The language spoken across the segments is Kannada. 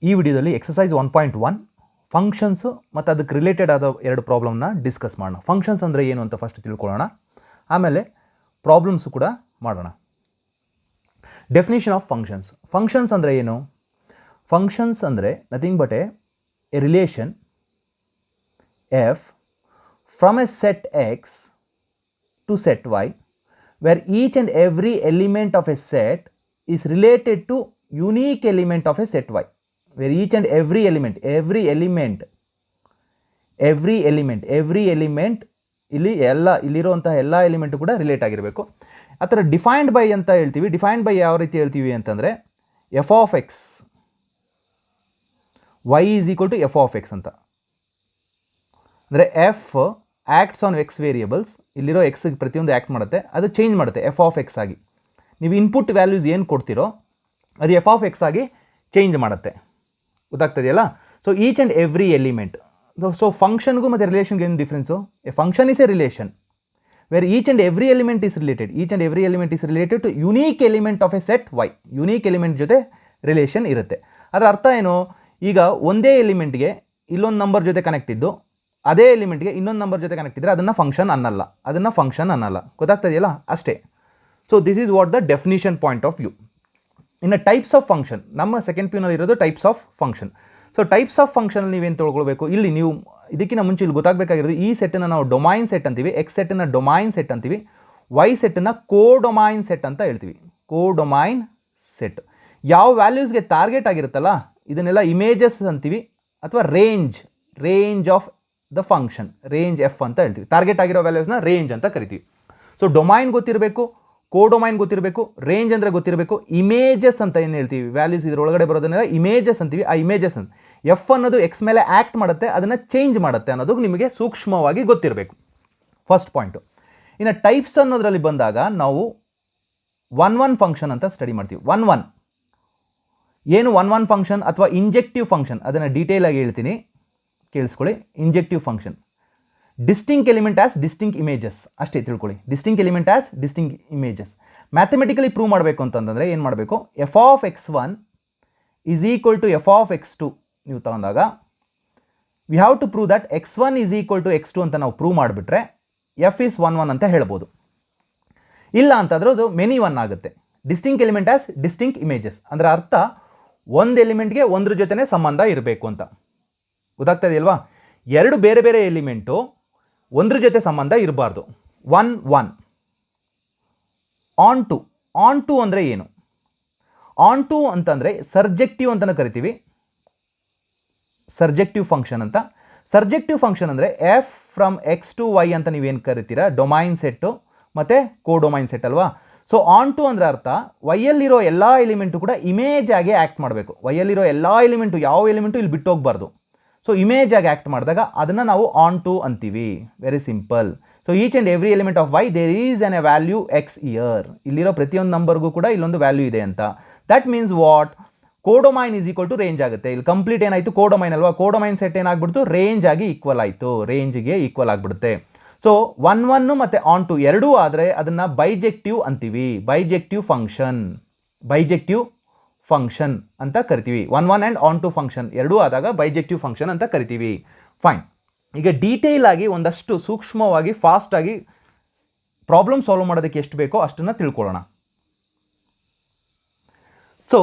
ಈ ವಿಡಿಯೋದಲ್ಲಿ ಎಕ್ಸಸೈಸ್ 1.1 ಫಂಕ್ಷನ್ಸು ಮತ್ತು ಅದಕ್ಕೆ ರಿಲೇಟೆಡ್ ಆದ ಎರಡು ಪ್ರಾಬ್ಲಮ್ನ ಡಿಸ್ಕಸ್ ಮಾಡೋಣ. ಫಂಕ್ಷನ್ಸ್ ಅಂದರೆ ಏನು ಅಂತ ಫಸ್ಟ್ ತಿಳ್ಕೊಳ್ಳೋಣ, ಆಮೇಲೆ ಪ್ರಾಬ್ಲಮ್ಸು ಕೂಡ ಮಾಡೋಣ. Definition of functions. ಫಂಕ್ಷನ್ಸ್ ಅಂದರೆ ಏನು? ಫಂಕ್ಷನ್ಸ್ ಅಂದರೆ nothing but a relation f from a set x to set y where each and every element of a set is related to unique element of a set y, where each and every element ಇಲ್ಲಿರುವಂತಹ ಎಲ್ಲ ಎಲಿಮೆಂಟ್ ಕೂಡ ರಿಲೇಟ್ ಆಗಿರಬೇಕು. ಆ ಥರ ಡಿಫೈನ್ಡ್ ಬೈ ಅಂತ ಹೇಳ್ತೀವಿ. ಡಿಫೈನ್ಡ್ ಬೈ ಯಾವ ರೀತಿ ಹೇಳ್ತೀವಿ ಅಂತಂದರೆ f of x y is equal to f of x ಅಂತ. ಅಂದರೆ f acts on x variables, ಇಲ್ಲಿರೋ ಎಕ್ಸ್ಗೆ ಪ್ರತಿಯೊಂದು ಆ್ಯಕ್ಟ್ ಮಾಡುತ್ತೆ, ಅದು ಚೇಂಜ್ ಮಾಡುತ್ತೆ ಎಫ್ ಆಫ್ ಎಕ್ಸ್ ಆಗಿ. ನೀವು ಇನ್ಪುಟ್ ವ್ಯಾಲ್ಯೂಸ್ ಏನು ಕೊಡ್ತೀರೋ ಅದು ಎಫ್ ಆಫ್ ಎಕ್ಸ್ ಆಗಿ ಚೇಂಜ್ ಮಾಡುತ್ತೆ. ಗೊತ್ತಾಗ್ತದೆಯಲ್ಲ? So each and every element. ಸೊ ಫಂಕ್ಷನ್ಗೂ ಮತ್ತು ರಿಲೇಷನ್ಗೆ ಏನು difference? A function is a relation where each and every element is related to unique element of a set y. Unique element ಜೊತೆ ರಿಲೇಷನ್ ಇರುತ್ತೆ. ಅದರ ಅರ್ಥ ಏನು? ಈಗ ಒಂದೇ ಎಲಿಮೆಂಟ್ಗೆ ಇಲ್ಲೊಂದು ನಂಬರ್ ಜೊತೆ ಕನೆಕ್ಟ್ ಇದ್ದು ಅದೇ ಎಲಿಮೆಂಟ್ಗೆ ಇನ್ನೊಂದು ನಂಬರ್ ಜೊತೆ ಕನೆಕ್ಟ್ ಇದ್ದರೆ ಅದನ್ನು ಫಂಕ್ಷನ್ ಅನ್ನಲ್ಲ. ಗೊತ್ತಾಗ್ತದೆಯಲ್ಲ? ಅಷ್ಟೇ. So this is what the definition point of view. ಇನ್ನು ಟೈಪ್ಸ್ ಆಫ್ ಫಂಕ್ಷನ್, ನಮ್ಮ ಸೆಕೆಂಡ್ ಪ್ಯೂನಲ್ಲಿ ಇರೋದು types of function. So types of function ನೀವೇನು ತೊಗೊಳ್ಬೇಕು, ಇಲ್ಲಿ ನೀವು ಇದಕ್ಕಿಂತ ಮುಂಚೆ ಇಲ್ಲಿ ಗೊತ್ತಾಗಬೇಕಾಗಿರೋದು, ಈ ಸೆಟ್ಟನ್ನು ನಾವು ಡೊಮೈನ್ ಸೆಟ್ ಅಂತೀವಿ, ಎಕ್ಸ್ ಸೆಟ್ಟನ್ನು ಡೊಮೈನ್ ಸೆಟ್ ಅಂತೀವಿ, ವೈ ಸೆಟ್ಟನ್ನು ಕೋಡೊಮೈನ್ ಸೆಟ್ ಅಂತ ಹೇಳ್ತೀವಿ. ಕೋಡೊಮೈನ್ ಸೆಟ್ ಯಾವ ವ್ಯಾಲ್ಯೂಸ್ಗೆ ಟಾರ್ಗೆಟ್ ಆಗಿರುತ್ತಲ್ಲ ಇದನ್ನೆಲ್ಲ ಇಮೇಜಸ್ ಅಂತೀವಿ, ಅಥವಾ range of the function, range F ಅಂತ ಹೇಳ್ತೀವಿ. ಟಾರ್ಗೆಟ್ ಆಗಿರೋ ವ್ಯಾಲ್ಯೂಸ್ನ ರೇಂಜ್ ಅಂತ ಕರಿತೀವಿ. ಸೊ ಡೊಮೈನ್ ಗೊತ್ತಿರಬೇಕು, ಕೋಡೊಮೈನ್ ಗೊತ್ತಿರಬೇಕು, ರೇಂಜ್ ಅಂದರೆ ಗೊತ್ತಿರಬೇಕು, ಇಮೇಜಸ್ ಅಂತ ಏನು ಹೇಳ್ತೀವಿ, ವ್ಯಾಲ್ಯೂಸ್ ಇದರೊಳಗಡೆ ಬರೋದನ್ನೆಲ್ಲ ಇಮೇಜಸ್ ಅಂತೀವಿ. ಆ ಇಮೇಜಸ್ ಅಂತ ಎಫ್ ಅನ್ನೋದು ಎಕ್ಸ್ ಮೇಲೆ ಆ್ಯಕ್ಟ್ ಮಾಡುತ್ತೆ, ಅದನ್ನು ಚೇಂಜ್ ಮಾಡುತ್ತೆ ಅನ್ನೋದು ನಿಮಗೆ ಸೂಕ್ಷ್ಮವಾಗಿ ಗೊತ್ತಿರಬೇಕು. First point. ಇನ್ನು ಟೈಪ್ಸ್ ಅನ್ನೋದರಲ್ಲಿ ಬಂದಾಗ ನಾವು 1 ಫಂಕ್ಷನ್ ಅಂತ ಸ್ಟಡಿ ಮಾಡ್ತೀವಿ. 1 ಏನು 1 ಫಂಕ್ಷನ್ ಅಥವಾ ಇಂಜೆಕ್ಟಿವ್ ಫಂಕ್ಷನ್, ಅದನ್ನು ಡೀಟೇಲ್ ಆಗಿ ಹೇಳ್ತೀನಿ, ಕೇಳಿಸ್ಕೊಳ್ಳಿ. Injective function, distinct element as distinct images, ಅಷ್ಟೇ ತಿಳ್ಕೊಳ್ಳಿ. Distinct element as distinct images. Mathematically prove ಮಾಡಬೇಕು ಅಂತಂದರೆ ಏನು ಮಾಡಬೇಕು? F of x1 is equal to f of x2 ನೀವು ತಗೊಂಡಾಗ we have to prove that x1 is equal to x2 ಅಂತ ನಾವು ಪ್ರೂವ್ ಮಾಡಿಬಿಟ್ರೆ ಎಫ್ ಈಸ್ 1 ಅಂತ ಹೇಳ್ಬೋದು. ಇಲ್ಲ ಅಂತಂದ್ರೆ ಅದು ಮೆನಿ 1 ಆಗುತ್ತೆ. Distinct element as distinct images ಅಂದರೆ ಅರ್ಥ ಒಂದು ಎಲಿಮೆಂಟ್ಗೆ ಒಂದ್ರ ಜೊತೆನೇ ಸಂಬಂಧ ಇರಬೇಕು ಅಂತ. ಗೊತ್ತಾಗ್ತದೆ ಅಲ್ವಾ? ಎರಡು ಬೇರೆ ಬೇರೆ ಎಲಿಮೆಂಟು ಒಂದ್ರ ಜೊತೆ ಸಂಬಂಧ ಇರಬಾರ್ದು. 1 ಆನ್ ಟು ಅಂದರೆ ಏನು? ಆನ್ ಟು ಅಂತಂದರೆ ಸರ್ಜೆಕ್ಟಿವ್ ಅಂತಲೂ ಕರಿತೀವಿ, ಸರ್ಜೆಕ್ಟಿವ್ ಫಂಕ್ಷನ್ ಅಂತ. ಸರ್ಜೆಕ್ಟಿವ್ ಫಂಕ್ಷನ್ ಅಂದರೆ f from x to y ಅಂತ ನೀವೇನು ಕರಿತೀರಾ, ಡೊಮೈನ್ ಸೆಟ್ಟು ಮತ್ತು ಕೋಡೊಮೈನ್ ಸೆಟ್ ಅಲ್ವಾ? ಸೊ ಆನ್ ಟು ಅಂದರೆ ಅರ್ಥ ವೈಯಲ್ಲಿರೋ ಎಲ್ಲ ಎಲಿಮೆಂಟು ಕೂಡ ಇಮೇಜ್ ಆಗಿ ಆ್ಯಕ್ಟ್ ಮಾಡಬೇಕು. ವೈಯಲ್ಲಿರೋ ಎಲ್ಲ ಎಲಿಮೆಂಟು, ಯಾವ ಎಲಿಮೆಂಟು ಇಲ್ಲಿ ಬಿಟ್ಟು ಹೋಗಬಾರ್ದು. ಸೊ ಇಮೇಜ್ ಆಗಿ ಆ್ಯಕ್ಟ್ ಮಾಡಿದಾಗ ಅದನ್ನು ನಾವು ಆನ್ ಟು ಅಂತೀವಿ. Very simple. So each and every element of y there is an a value x here. ಇಲ್ಲಿರೋ ಪ್ರತಿಯೊಂದು ನಂಬರ್ಗೂ ಕೂಡ ಇಲ್ಲೊಂದು ವ್ಯಾಲ್ಯೂ ಇದೆ ಅಂತ. That means what? Codomain is equal to range ಆಗುತ್ತೆ. ಇಲ್ಲಿ ಕಂಪ್ಲೀಟ್ ಏನಾಯಿತು? ಕೋಡೊಮೈನ್ ಅಲ್ವಾ? ಕೋಡೊಮೈನ್ ಸೆಟ್ ಏನಾಗ್ಬಿಡ್ತು? ರೇಂಜ್ ಆಗಿ ಈಕ್ವಲ್ ಆಯಿತು, ರೇಂಜ್ಗೆ ಈಕ್ವಲ್ ಆಗಿಬಿಡುತ್ತೆ. ಸೊ 1 ಮತ್ತು ಆನ್ ಟು ಎರಡೂ ಆದರೆ ಅದನ್ನು ಬೈಜೆಕ್ಟಿವ್ ಅಂತೀವಿ. ಬೈಜೆಕ್ಟಿವ್ ಫಂಕ್ಷನ್ ಅಂತ ಕರಿತೀವಿ. 1 ಆ್ಯಂಡ್ ಆನ್ ಟು ಫಂಕ್ಷನ್ ಎರಡೂ ಆದಾಗ ಬೈಜೆಕ್ಟಿವ್ ಫಂಕ್ಷನ್ ಅಂತ ಕರಿತೀವಿ. ಫೈನ್. ಈಗ ಡೀಟೇಲ್ ಆಗಿ ಒಂದಷ್ಟು ಸೂಕ್ಷ್ಮವಾಗಿ ಫಾಸ್ಟಾಗಿ ಪ್ರಾಬ್ಲಮ್ ಸಾಲ್ವ್ ಮಾಡೋದಕ್ಕೆ ಎಷ್ಟು ಬೇಕೋ ಅಷ್ಟನ್ನು ತಿಳ್ಕೊಳ್ಳೋಣ. ಸೊ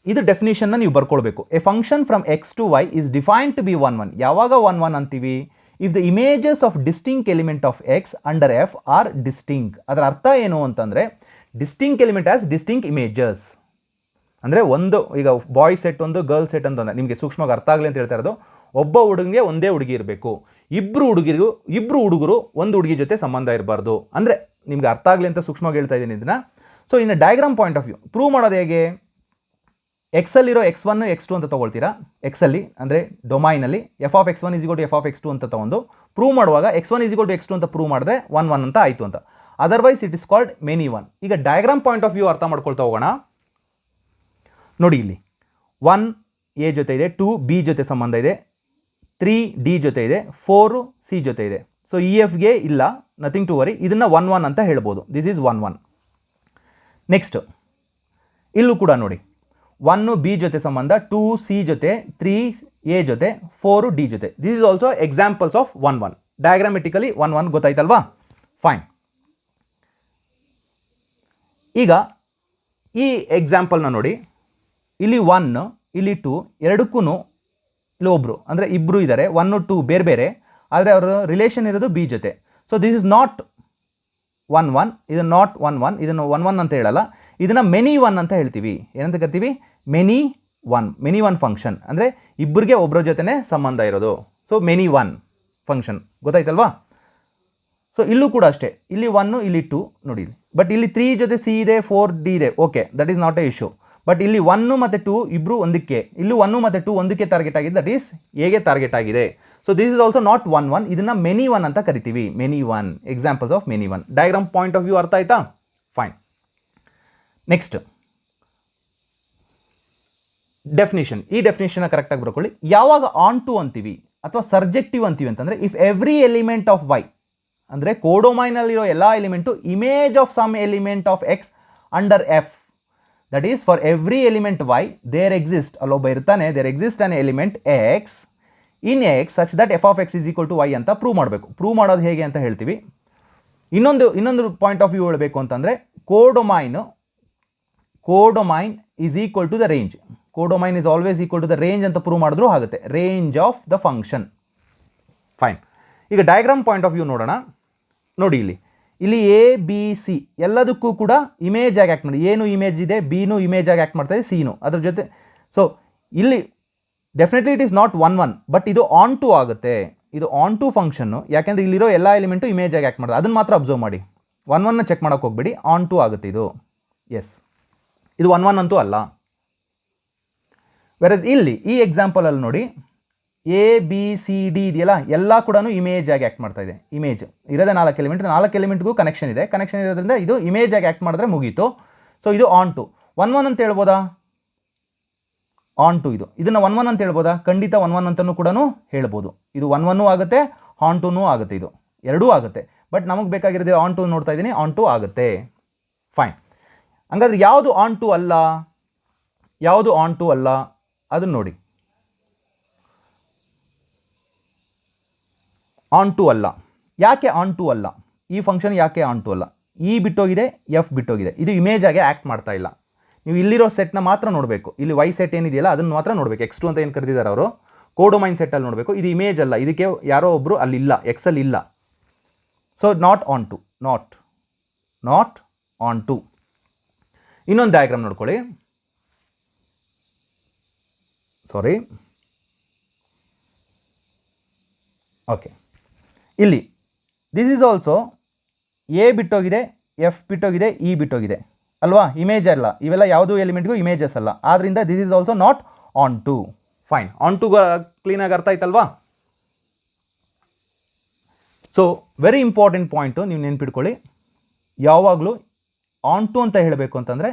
ಇದು ಡೆಫಿನೇಷನ್ನ ನೀವು ಬರ್ಕೊಳ್ಬೇಕು. A function from x to y is defined to be 1 ಯಾವಾಗ 1 ಅಂತೀವಿ? If the images of distinct element of x under f are distinct. ಅದರ ಅರ್ಥ ಏನು ಅಂತಂದರೆ distinct element as distinct images ಅಂದರೆ ಒಂದು, ಈಗ ಬಾಯ್ ಸೆಟ್ ಒಂದು, ಗರ್ಲ್ ಸೆಟ್ ಅಂತಂದರೆ ನಿಮಗೆ ಸೂಕ್ಷ್ಮವಾಗಿ ಅರ್ಥ ಆಗಲಿ ಅಂತ ಹೇಳ್ತಾ ಇರೋದು, ಒಬ್ಬ ಹುಡುಗನಿಗೆ ಒಂದೇ ಹುಡುಗಿ ಇರಬೇಕು, ಇಬ್ಬರು ಹುಡುಗರು ಒಂದು ಹುಡುಗಿ ಜೊತೆ ಸಂಬಂಧ ಇರಬಾರ್ದು ಅಂದರೆ ನಿಮ್ಗೆ ಅರ್ಥ ಆಗಲಿ ಅಂತ ಸೂಕ್ಷ್ಮವಾಗಿ ಹೇಳ್ತಾ ಇದ್ದೀನಿ ಇದನ್ನು. ಸೊ ಇನ್ನು diagram point of view prove ಮಾಡೋದು ಹೇಗೆ? ಎಕ್ಸಲ್ಲಿರೋ x1 x2 ಅಂತ ತೊಗೊಳ್ತೀರಾ. ಎಕ್ಸಲ್ಲಿ ಅಂದರೆ ಡೊಮೈನಲ್ಲಿ f of x1 is equal to f of x2 ಅಂತ ತೊಗೊಂಡು ಪ್ರೂವ್ ಮಾಡುವಾಗ x1 is equal to x2 ಅಂತ ಪ್ರೂವ್ ಮಾಡಿದ್ರೆ 1 ಅಂತ ಆಯಿತು ಅಂತ. Otherwise it is called many 1. ಈಗ ಡಯಾಗ್ರಾಮ್ ಪಾಯಿಂಟ್ ಆಫ್ ವ್ಯೂ ಅರ್ಥ ಮಾಡ್ಕೊಳ್ತಾ ಹೋಗೋಣ. ನೋಡಿ, ಇಲ್ಲಿ 1 ಎ ಜೊತೆ ಇದೆ, 2 ಬಿ ಜೊತೆ ಸಂಬಂಧ ಇದೆ, 3 ಡಿ ಜೊತೆ ಇದೆ, 4 ಸಿ ಜೊತೆ ಇದೆ. ಸೊ ಇ ಎಫ್ಗೆ ಇಲ್ಲ, ನಥಿಂಗ್ ಟು ವರಿ. ಇದನ್ನು 1 ಅಂತ ಹೇಳ್ಬೋದು. This is 1. ನೆಕ್ಸ್ಟ್ ಇಲ್ಲೂ ಕೂಡ ನೋಡಿ, 1 ಬಿ ಜೊತೆ ಸಂಬಂಧ, 2 ಸಿ ಜೊತೆ, 3 ಎ ಜೊತೆ, 4 ಡಿ ಜೊತೆ. This is also examples of 1 1. Diagrammatically 1 1 ಗೊತ್ತಾಯ್ತಲ್ವಾ? ಫೈನ್. ಈಗ ಈ ಎಕ್ಸಾಂಪಲ್ನ ನೋಡಿ, ಇಲ್ಲಿ 1 ಇಲ್ಲಿ 2 ಎರಡಕ್ಕೂ ಇಲ್ಲಿ ಒಬ್ಬರು ಅಂದರೆ ಇಬ್ಬರು ಇದ್ದಾರೆ, 1 2 ಬೇರೆ ಬೇರೆ, ಆದರೆ ಅವರ ರಿಲೇಷನ್ ಇರೋದು ಬಿ ಜೊತೆ. ಸೊ ದಿಸ್ ಇಸ್ ನಾಟ್ 1 1, ಇದು ನಾಟ್ 1 1, ಇದನ್ನು 1 1 ಅಂತ ಹೇಳಲ್ಲ, ಇದನ್ನು ಮೆನಿ 1 ಅಂತ ಹೇಳ್ತೀವಿ. ಏನಂತ ಕರಿತೀವಿ? ಮೆನಿ 1. ಮೆನಿ 1 ಫಂಕ್ಷನ್ ಅಂದರೆ ಇಬ್ಬರಿಗೆ ಒಬ್ಬರ ಜೊತೆನೇ ಸಂಬಂಧ ಇರೋದು. ಸೊ ಮೆನಿ 1 ಫಂಕ್ಷನ್ ಗೊತ್ತಾಯ್ತಲ್ವಾ? ಸೊ ಇಲ್ಲೂ ಕೂಡ ಅಷ್ಟೇ, ಇಲ್ಲಿ 1 ಇಲ್ಲಿ 2 ನೋಡಿ, ಬಟ್ ಇಲ್ಲಿ 3 ಜೊತೆ ಸಿ ಇದೆ, 4 ಡಿ ಇದೆ, okay, that is not A issue. But ಇಲ್ಲಿ 1 ಮತ್ತು 2 ಇಬ್ಬರು ಒಂದಕ್ಕೆ, ಇಲ್ಲಿ 1 ಮತ್ತು 2 ಒಂದಕ್ಕೆ ಟಾರ್ಗೆಟ್ ಆಗಿದೆ, ದಟ್ ಈಸ್ ಎಗೆ ಟಾರ್ಗೆಟ್ ಆಗಿದೆ. So this is also not 1 1, ಇದನ್ನು ಮೆನಿ 1 ಅಂತ ಕರಿತೀವಿ. Many 1, examples of many 1. Diagram point of view ಅರ್ಥ ಆಯ್ತಾ? ಫೈನ್. Next definition. ಈ ಡೆಫಿನಿಷನ್ ಕರೆಕ್ಟಾಗಿ ಬರ್ಕೊಳ್ಳಿ. ಯಾವಾಗ ಆನ್ ಟು ಅಂತೀವಿ ಅಥವಾ ಸರ್ಜೆಕ್ಟಿವ್ ಅಂತೀವಿ ಅಂತಂದರೆ, if every element of y ಅಂದರೆ ಕೋಡೊಮೈನಲ್ಲಿರೋ ಎಲ್ಲ element image of some element of x under f, that is for every element y there exist, ಅಲ್ಲೊಬ್ಬ ಇರ್ತಾನೆ, there exist an element x in x such that f of x is equal to y ಅಂತ ಪ್ರೂವ್ ಮಾಡಬೇಕು. ಪ್ರೂವ್ ಮಾಡೋದು ಹೇಗೆ ಅಂತ ಹೇಳ್ತೀವಿ. ಇನ್ನೊಂದು ಪಾಯಿಂಟ್ ಆಫ್ ವ್ಯೂ ಹೇಳಬೇಕು ಅಂತಂದರೆ, codomain is equal to the range. Codomain is always equal to the range ಅಂತ ಪ್ರೂವ್ ಮಾಡಿದ್ರೂ ಆಗುತ್ತೆ. Range of the function. Fine. ಈಗ ಡಯಾಗ್ರಾಮ್ ಪಾಯಿಂಟ್ ಆಫ್ ವ್ಯೂ ನೋಡೋಣ. ನೋಡಿ, ಇಲ್ಲಿ ಎ ಬಿ ಸಿ ಎಲ್ಲದಕ್ಕೂ ಕೂಡ ಇಮೇಜ್ ಆಗಿ ಆ್ಯಕ್ಟ್ ಮಾಡಿ. ಏನು ಇಮೇಜ್ ಇದೆ, ಬಿನೂ ಇಮೇಜ್ ಆಗಿ ಆ್ಯಕ್ಟ್ ಮಾಡ್ತಾ ಇದೆ, ಸಿನೂ ಅದ್ರ ಜೊತೆ. ಸೊ ಇಲ್ಲಿ definitely it is not 1 1, but ಇದು ಆನ್ ಟು ಆಗುತ್ತೆ. ಇದು ಆನ್ ಟು ಫಂಕ್ಷನ್ನು, ಯಾಕೆಂದರೆ ಇಲ್ಲಿರೋ ಎಲ್ಲ ಎಲಿಮೆಂಟು ಇಮೇಜ್ ಆಗಿ ಆ್ಯಕ್ಟ್ ಮಾಡ್ತಾರೆ. ಅದನ್ನು ಮಾತ್ರ ಅಬ್ಸರ್ವ್ ಮಾಡಿ. 1 1ನ ಚೆಕ್ ಮಾಡೋಕ್ಕೆ ಹೋಗ್ಬೇಡಿ, ಆನ್ ಟು ಆಗುತ್ತೆ ಇದು. ಎಸ್, ಇದು 1 1 ಅಂತೂ ಅಲ್ಲ. ವೆರಸ್ ಇಲ್ಲಿ ಈ ಎಕ್ಸಾಂಪಲಲ್ಲಿ ನೋಡಿ, ಎ ಬಿ ಸಿ ಡಿ ಇದೆಯಲ್ಲ, ಎಲ್ಲ ಕೂಡ ಇಮೇಜ್ ಆಗಿ ಆ್ಯಕ್ಟ್ ಮಾಡ್ತಾ ಇದೆ. ಇಮೇಜ್ ಇರೋದೇ 4 ಎಲಿಮೆಂಟ್, 4 ಎಲಿಮೆಂಟ್ಗೂ ಕನೆಕ್ಷನ್ ಇದೆ. ಕನೆಕ್ಷನ್ ಇರೋದ್ರಿಂದ ಇದು ಇಮೇಜ್ ಆಗಿ ಆ್ಯಕ್ಟ್ ಮಾಡಿದ್ರೆ ಮುಗೀತು. ಸೊ ಇದು ಆನ್ ಟು. 1 1 ಅಂತ ಹೇಳ್ಬೋದಾ? ಆನ್ ಟು ಇದನ್ನು 1 1 ಅಂತ ಹೇಳ್ಬೋದಾ? ಖಂಡಿತ 1 1 ಅಂತಲೂ ಕೂಡ ಹೇಳ್ಬೋದು. ಇದು 1 1 ಆಗುತ್ತೆ, ಆನ್ ಟೂನೂ ಆಗುತ್ತೆ, ಇದು ಎರಡೂ ಆಗುತ್ತೆ. ಬಟ್ ನಮಗೆ ಬೇಕಾಗಿರೋದು ಆನ್ ಟು ನೋಡ್ತಾ ಇದ್ದೀನಿ, ಆನ್ ಟು ಆಗುತ್ತೆ. ಫೈನ್. ಹಂಗಾದ್ರೆ ಯಾವುದು ಆನ್ ಟು ಅಲ್ಲ, ಯಾವುದು ಆನ್ ಟು ಅಲ್ಲ ಅದನ್ನು ನೋಡಿ. ಆನ್ ಟು ಅಲ್ಲ. ಯಾಕೆ ಆನ್ ಟು ಅಲ್ಲ? ಈ ಫಂಕ್ಷನ್ ಯಾಕೆ ಆನ್ ಟು ಅಲ್ಲ? ಇ ಬಿಟ್ಟೋಗಿದೆ, ಎಫ್ ಬಿಟ್ಟೋಗಿದೆ, ಇದು ಇಮೇಜ್ ಆಗಿ ಆ್ಯಕ್ಟ್ ಮಾಡ್ತಾ ಇಲ್ಲ. ನೀವು ಇಲ್ಲಿರೋ ಸೆಟ್ನ ಮಾತ್ರ ನೋಡಬೇಕು. ಇಲ್ಲಿ ವೈ ಸೆಟ್ ಏನಿದೆಯಲ್ಲ ಅದನ್ನು ಮಾತ್ರ ನೋಡಬೇಕು. X2 ಅಂತ ಏನು ಕರೆದಿದ್ದಾರೆ ಅವರು, ಕೋಡೊಮೈನ್ ಸೆಟ್ಟಲ್ಲಿ ನೋಡಬೇಕು. ಇದು ಇಮೇಜ್ ಅಲ್ಲ, ಇದಕ್ಕೆ ಯಾರೋ ಒಬ್ಬರು ಅಲ್ಲಿಲ್ಲ, ಎಕ್ಸಲ್ಲಿ ಇಲ್ಲ. So not onto, not onto. ಇನ್ನೊಂದು ಡಯಾಗ್ರಾಮ್ ನೋಡ್ಕೊಳ್ಳಿ. Sorry, okay. ಇಲ್ಲಿ ದಿಸ್ ಈಸ್ ಆಲ್ಸೋ ಎ ಬಿಟ್ಟೋಗಿದೆ, ಎಫ್ ಬಿಟ್ಟೋಗಿದೆ, ಇ ಬಿಟ್ಟೋಗಿದೆ ಅಲ್ವಾ? ಇಮೇಜ್ ಅಲ್ಲ, ಇವೆಲ್ಲ ಯಾವುದೂ ಎಲಿಮೆಂಟ್ಗೂ ಇಮೇಜಸ್ ಅಲ್ಲ. ಆದ್ದರಿಂದ this is also not onto. Fine. Onto ಕ್ಲೀನಾಗಿ ಅರ್ಥ ಆಯ್ತಲ್ವಾ? ಸೊ ವೆರಿ ಇಂಪಾರ್ಟೆಂಟ್ ಪಾಯಿಂಟು, ನೀವು ನೆನ್ಪಿಟ್ಕೊಳ್ಳಿ. ಯಾವಾಗಲೂ ಆನ್ ಟು ಅಂತ ಹೇಳಬೇಕು ಅಂತಂದರೆ,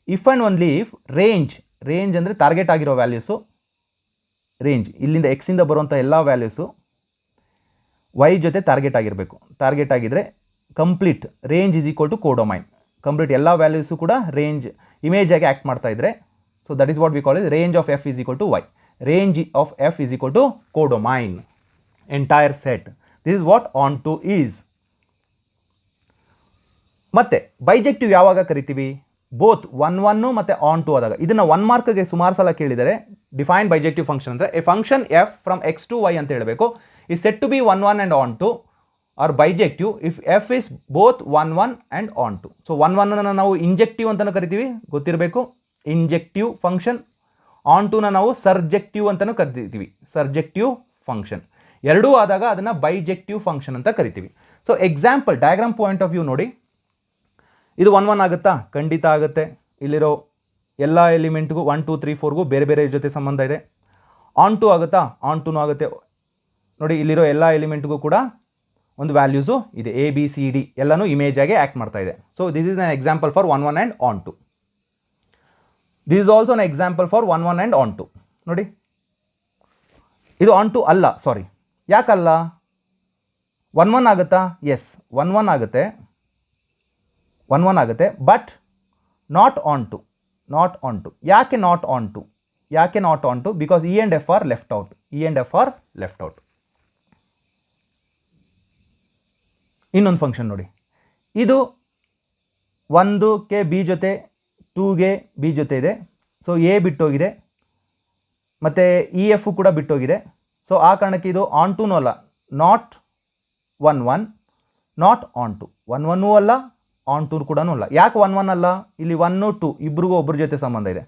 if and only if range ಅಂದರೆ ಟಾರ್ಗೆಟ್ ಆಗಿರೋ ವ್ಯಾಲ್ಯೂಸು, ರೇಂಜ್ ಇಲ್ಲಿಂದ ಎಕ್ಸಿಂದ ಬರುವಂಥ ಎಲ್ಲ ವ್ಯಾಲ್ಯೂಸು ವೈ ಜೊತೆ ಟಾರ್ಗೆಟ್ ಆಗಿರಬೇಕು. ಟಾರ್ಗೆಟ್ ಆಗಿದ್ದರೆ complete range is equal to codomain. Complete ಎಲ್ಲ ವ್ಯಾಲ್ಯೂಸು ಕೂಡ ರೇಂಜ್ ಇಮೇಜ್ ಆಗಿ ಆ್ಯಕ್ಟ್ ಮಾಡ್ತಾ ಇದ್ದರೆ, so that is what we call is range of f is equal to y. Range of f is equal to codomain entire set. This is what onto is. ಮತ್ತೆ ಬೈಜೆಕ್ಟಿವ್ ಯಾವಾಗ ಕರಿತೀವಿ? ಬೋತ್ 1 1 ಮತ್ತು ಆನ್ ಟು ಆದಾಗ. ಇದನ್ನು 1 ಮಾರ್ಕ್ಗೆ ಸುಮಾರು ಸಲ ಕೇಳಿದರೆ, ಡಿಫೈನ್ ಬೈಜೆಕ್ಟಿವ್ ಫಂಕ್ಷನ್ ಅಂದರೆ a function f from x to y ಅಂತ ಹೇಳಬೇಕು. ಈ said to be 1 1 and onto or bijective if f is both 1 1 and onto. So 1 1 ನಾವು ಇಂಜೆಕ್ಟಿವ್ ಅಂತಲೂ ಕರಿತೀವಿ, ಗೊತ್ತಿರಬೇಕು, ಇಂಜೆಕ್ಟಿವ್ ಫಂಕ್ಷನ್. ಆನ್ ಟುನ ನಾವು ಸರ್ಜೆಕ್ಟಿವ್ ಅಂತಲೂ ಕರಿತೀವಿ, ಸರ್ಜೆಕ್ಟಿವ್ ಫಂಕ್ಷನ್. ಎರಡೂ ಆದಾಗ ಅದನ್ನು ಬೈಜೆಕ್ಟಿವ್ ಫಂಕ್ಷನ್ ಅಂತ ಕರಿತೀವಿ. So example diagram point of view ನೋಡಿ. ಇದು 1 1 ಆಗುತ್ತಾ? ಖಂಡಿತ ಆಗುತ್ತೆ. ಇಲ್ಲಿರೋ ಎಲ್ಲ ಎಲಿಮೆಂಟ್ಗೂ 1 2 3 4ಗೂ ಬೇರೆ ಬೇರೆ ಜೊತೆ ಸಂಬಂಧ ಇದೆ. ಆನ್ ಟು ಆಗುತ್ತಾ? ಆನ್ ಟುನೂ ಆಗುತ್ತೆ. ನೋಡಿ, ಇಲ್ಲಿರೋ ಎಲ್ಲ ಎಲಿಮೆಂಟ್ಗೂ ಕೂಡ ಒಂದು ವ್ಯಾಲ್ಯೂಸು ಇದೆ, ಎ ಬಿ ಸಿ ಡಿ ಎಲ್ಲನೂ ಇಮೇಜ್ ಆಗಿ ಆ್ಯಕ್ಟ್ ಮಾಡ್ತಾ ಇದೆ. So this is an example for 1 1 and onto. This is also an example for 1 1 and onto. ನೋಡಿ, ಇದು ಆನ್ ಟು ಅಲ್ಲ. ಸಾರಿ, ಯಾಕಲ್ಲ? 1 1 ಆಗುತ್ತಾ? ಎಸ್, 1 1 ಆಗುತ್ತೆ, 1 1 ಆಗುತ್ತೆ, but not onto. Not onto. ಯಾಕೆ ನಾಟ್ ಆನ್ ಟು? ಯಾಕೆ not onto? Because e and f are left out. E and f are left out. ಇನ್ನೊಂದು ಫಂಕ್ಷನ್ ನೋಡಿ, ಇದು 1ಗೆ ಬಿ ಜೊತೆ, 2ಗೆ ಬಿ ಜೊತೆ ಇದೆ. ಸೊ ಎ ಬಿಟ್ಟೋಗಿದೆ ಮತ್ತು ಇ ಎಫ್ ಕೂಡ ಬಿಟ್ಟೋಗಿದೆ. ಸೊ ಆ ಕಾರಣಕ್ಕೆ ಇದು ಆನ್ ಟೂನೂ ಅಲ್ಲ, ನಾಟ್ 1 ನಾಟ್ ಆನ್ ಟು. 1 ಅಲ್ಲ, ಆನ್ ಟು ಕೂಡ ಅಲ್ಲ. ಯಾಕೆ 1 ಅಲ್ಲ? ಇಲ್ಲಿ 1 2 ಇಬ್ಬರಿಗೂ ಒಬ್ಬರ ಜೊತೆ ಸಂಬಂಧ ಇದೆ.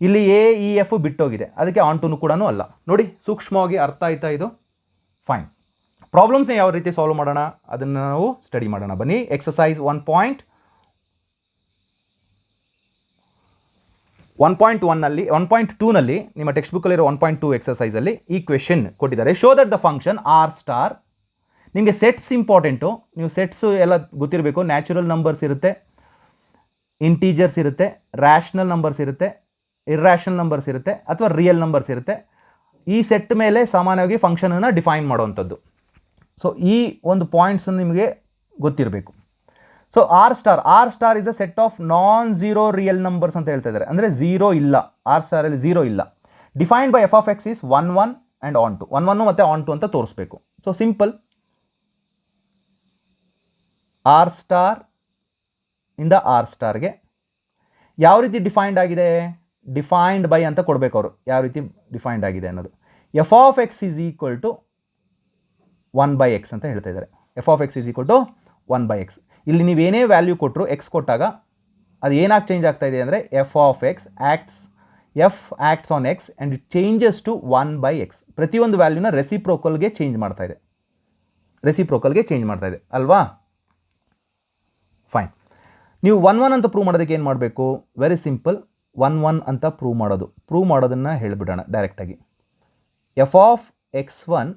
ಇಲ್ಲಿ ಎ ಇ ಎಫ್ ಬಿಟ್ಟೋಗಿದೆ, ಅದಕ್ಕೆ ಆನ್ ಟೂನು ಕೂಡ ಅಲ್ಲ. ನೋಡಿ, ಸೂಕ್ಷ್ಮವಾಗಿ ಅರ್ಥ ಆಯ್ತಾ ಇದು? ಫೈನ್. ಪ್ರಾಬ್ಲಮ್ಸ್ನ ಯಾವ ರೀತಿ ಸಾಲ್ವ್ ಮಾಡೋಣ ಅದನ್ನು ನಾವು ಸ್ಟಡಿ ಮಾಡೋಣ. ಬನ್ನಿ, ಎಕ್ಸಸೈಸ್ 1.1ನಲ್ಲಿ 1.2ನಲ್ಲಿ ನಿಮ್ಮ ಟೆಕ್ಸ್ಟ್ ಬುಕ್ಕಲ್ಲಿರೋ 1.2 ಎಕ್ಸಸೈಸಲ್ಲಿ ಈ ಕ್ವೆಶನ್ ಕೊಟ್ಟಿದ್ದಾರೆ. Show that the function R star. ನಿಮಗೆ ಸೆಟ್ಸ್ ಇಂಪಾರ್ಟೆಂಟು, ನೀವು ಸೆಟ್ಸು ಎಲ್ಲ ಗೊತ್ತಿರಬೇಕು. ನ್ಯಾಚುರಲ್ ನಂಬರ್ಸ್ ಇರುತ್ತೆ, ಇಂಟೀಜರ್ಸ್ ಇರುತ್ತೆ, ರ್ಯಾಷನಲ್ ನಂಬರ್ಸ್ ಇರುತ್ತೆ, ಇರ್ರ್ಯಾಷನಲ್ ನಂಬರ್ಸ್ ಇರುತ್ತೆ, ಅಥವಾ ರಿಯಲ್ ನಂಬರ್ಸ್ ಇರುತ್ತೆ. ಈ ಸೆಟ್ ಮೇಲೆ ಸಾಮಾನ್ಯವಾಗಿ ಫಂಕ್ಷನನ್ನು ಡಿಫೈನ್ ಮಾಡುವಂಥದ್ದು. ಸೊ ಈ ಒಂದು ಪಾಯಿಂಟ್ಸನ್ನು ನಿಮಗೆ ಗೊತ್ತಿರಬೇಕು. So R star is a set of non zero real numbers ಅಂತ ಹೇಳ್ತಾ ಇದ್ದಾರೆ. ಅಂದರೆ ಝೀರೋ ಇಲ್ಲ, ಆರ್ ಸ್ಟಾರಲ್ಲಿ ಝೀರೋ ಇಲ್ಲ. Defined by f of x is 1 1 and onto. 1 1 ಮತ್ತು ಆನ್ ಟು ಅಂತ ತೋರಿಸ್ಬೇಕು. ಸೊ ಸಿಂಪಲ್, ಆರ್ ಸ್ಟಾರ್ ಇಂದ ಆರ್ ಸ್ಟಾರ್ಗೆ ಯಾವ ರೀತಿ ಡಿಫೈನ್ಡ್ ಆಗಿದೆ? ಡಿಫೈನ್ಡ್ ಬೈ ಅಂತ ಕೊಡಬೇಕು ಅವರು, ಯಾವ ರೀತಿ ಡಿಫೈನ್ಡ್ ಆಗಿದೆ ಅನ್ನೋದು. F of x is equal to 1/x ಅಂತ ಹೇಳ್ತಾ ಇದ್ದಾರೆ. F of x is equal to 1/x. ಇಲ್ಲಿ ನೀವೇನೇ ವ್ಯಾಲ್ಯೂ ಕೊಟ್ಟರು, ಎಕ್ಸ್ ಕೊಟ್ಟಾಗ ಅದು ಏನಾಗಿ ಚೇಂಜ್ ಆಗ್ತಾ ಇದೆ ಅಂದರೆ f of x acts on x and it changes to 1/x. ಪ್ರತಿಯೊಂದು ವ್ಯಾಲ್ಯೂನ ರೆಸಿಪ್ರೋಕಲ್ಗೆ ಚೇಂಜ್ ಮಾಡ್ತಾ ಇದೆ, ಅಲ್ವಾ? ಫೈನ್. ನೀವು 1 1 ಅಂತ ಪ್ರೂವ್ ಮಾಡೋದಕ್ಕೆ ಏನು ಮಾಡಬೇಕು? ವೆರಿ ಸಿಂಪಲ್, 1 1 ಅಂತ ಪ್ರೂವ್ ಮಾಡೋದನ್ನು ಹೇಳಿಬಿಡೋಣ ಡೈರೆಕ್ಟಾಗಿ. F of x1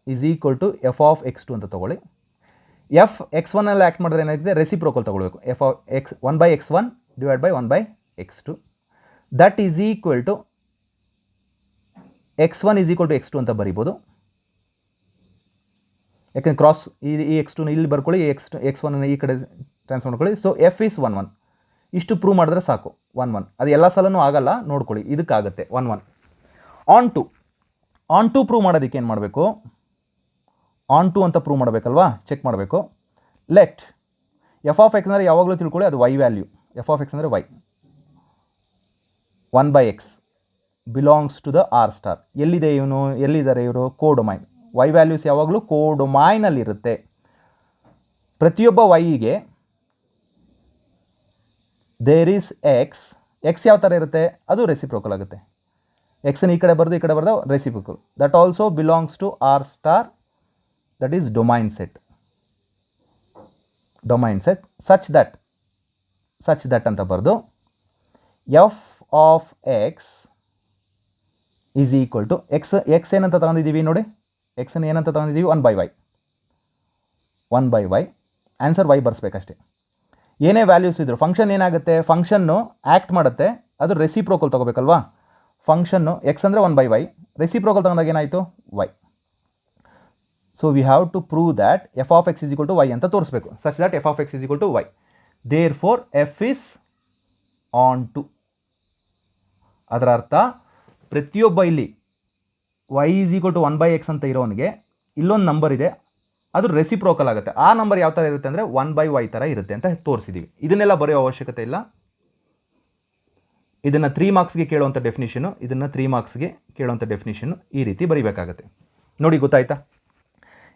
is equal to f of x2 ಅಂತ ತೊಗೊಳ್ಳಿ. ಎಫ್ x1ಅಲ್ಲಿ ಆ್ಯಕ್ಟ್ ಮಾಡಿದ್ರೆ ಏನಾಗ್ತಿದೆ? ರೆಸಿಪ್ರೋಕಲ್ ತೊಗೊಳ್ಬೇಕು. F of x 1/x1 divide by 1/x2 that is equal to x1 is equal to x2 ಅಂತ ಬರಿಬೋದು. ಯಾಕೆಂದ್ರೆ ಕ್ರಾಸ್ ಈ x2ನ ಇಲ್ಲಿ ಬರ್ಕೊಳ್ಳಿ, x1 ಈ ಕಡೆ ಟ್ರಾನ್ಸ್ಫರ್ ಮಾಡ್ಕೊಳ್ಳಿ. So F is 1 1. ಇಷ್ಟು ಪ್ರೂವ್ ಮಾಡಿದ್ರೆ ಸಾಕು, 1 1. ಅದು ಎಲ್ಲ ಸಲನೂ ಆಗಲ್ಲ, ನೋಡ್ಕೊಳ್ಳಿ, ಇದಕ್ಕಾಗುತ್ತೆ 1 1. ಆನ್ ಟು ಪ್ರೂವ್ ಮಾಡೋದಕ್ಕೆ ಏನು ಮಾಡಬೇಕು? ಆನ್ ಟು ಅಂತ ಪ್ರೂವ್ ಮಾಡಬೇಕಲ್ವಾ? ಚೆಕ್ ಮಾಡಬೇಕು. ಲೆಟ್ ಎಫ್ ಆಫ್ ಎಕ್ಸ್ ಅಂದರೆ ಯಾವಾಗಲೂ ತಿಳ್ಕೊಳ್ಳಿ, ಅದು y value. F of x ಅಂದರೆ y. 1/x belongs to the R star. ಎಲ್ಲಿದ್ದಾರೆ ಇವರು? ಕೋಡೊಮೈನ್. y ವ್ಯಾಲ್ಯೂಸ್ ಯಾವಾಗಲೂ ಕೋಡೊಮೈನಲ್ಲಿರುತ್ತೆ. ಪ್ರತಿಯೊಬ್ಬ yಗೆ ದೇರ್ ಈಸ್ ಎಕ್ಸ್ ಯಾವ ಥರ ಇರುತ್ತೆ? ಅದು ರೆಸಿಪ್ರೋಕಲ್ ಆಗುತ್ತೆ. ಎಕ್ಸನ್ನು ಈ ಕಡೆ ಬರೆದು reciprocal. That also belongs to R star, that is domain set such that ಅಂತ ಬರೆದು f of x is equal to x ಏನಂತ ತಗೊಂಡಿದ್ದೀವಿ ನೋಡಿ, ಎಕ್ಸನ್ನು ಏನಂತ ತಗೊಂಡಿದ್ದೀವಿ? 1/y. ಆನ್ಸರ್ y ಬರ್ಸ್ಬೇಕಷ್ಟೇ. ಏನೇ ವ್ಯಾಲ್ಯೂಸ್ ಇದ್ರು ಫಂಕ್ಷನ್ ಏನಾಗುತ್ತೆ? ಫಂಕ್ಷನ್ನು ಆ್ಯಕ್ಟ್ ಮಾಡುತ್ತೆ, ಅದು ರೆಸಿಪ್ರೋಕಲ್ ತೊಗೋಬೇಕಲ್ವಾ? ಫಂಕ್ಷನ್ನು ಎಕ್ಸ್ ಅಂದರೆ 1/y, ರೆಸಿಪ್ರೋಕಲ್ ತಗೊಂಡಾಗ ಏನಾಯಿತು? y. So we have to prove that f of x is equal to y ಅಂತ ತೋರಿಸ್ಬೇಕು. Such that f of x is equal to y. Therefore f is onto. ಅದರ ಅರ್ಥ ಪ್ರತಿಯೊಬ್ಬ ಇಲ್ಲಿ y is equal to 1/x ಅಂತ ಇರೋನಿಗೆ ಇಲ್ಲೊಂದು ನಂಬರ್ ಇದೆ, ಅದು ರೆಸಿಪ್ರೋಕಲ್ ಆಗುತ್ತೆ. ಆ ನಂಬರ್ ಯಾವ ಥರ ಇರುತ್ತೆ ಅಂದರೆ 1/y ಥರ ಇರುತ್ತೆ ಅಂತ ತೋರಿಸಿದ್ದೀವಿ. ಇದನ್ನೆಲ್ಲ ಬರೆಯೋ ಅವಶ್ಯಕತೆ ಇಲ್ಲ. ಇದನ್ನು 3 ಮಾರ್ಕ್ಸ್ಗೆ ಕೇಳುವಂಥ ಡೆಫಿನಿಷನು, ಇದನ್ನು 3 ಮಾರ್ಕ್ಸ್ಗೆ ಕೇಳುವಂಥ ಡೆಫಿನಿಷನು ಈ ರೀತಿ ಬರೀಬೇಕಾಗತ್ತೆ. ನೋಡಿ, ಗೊತ್ತಾಯ್ತಾ?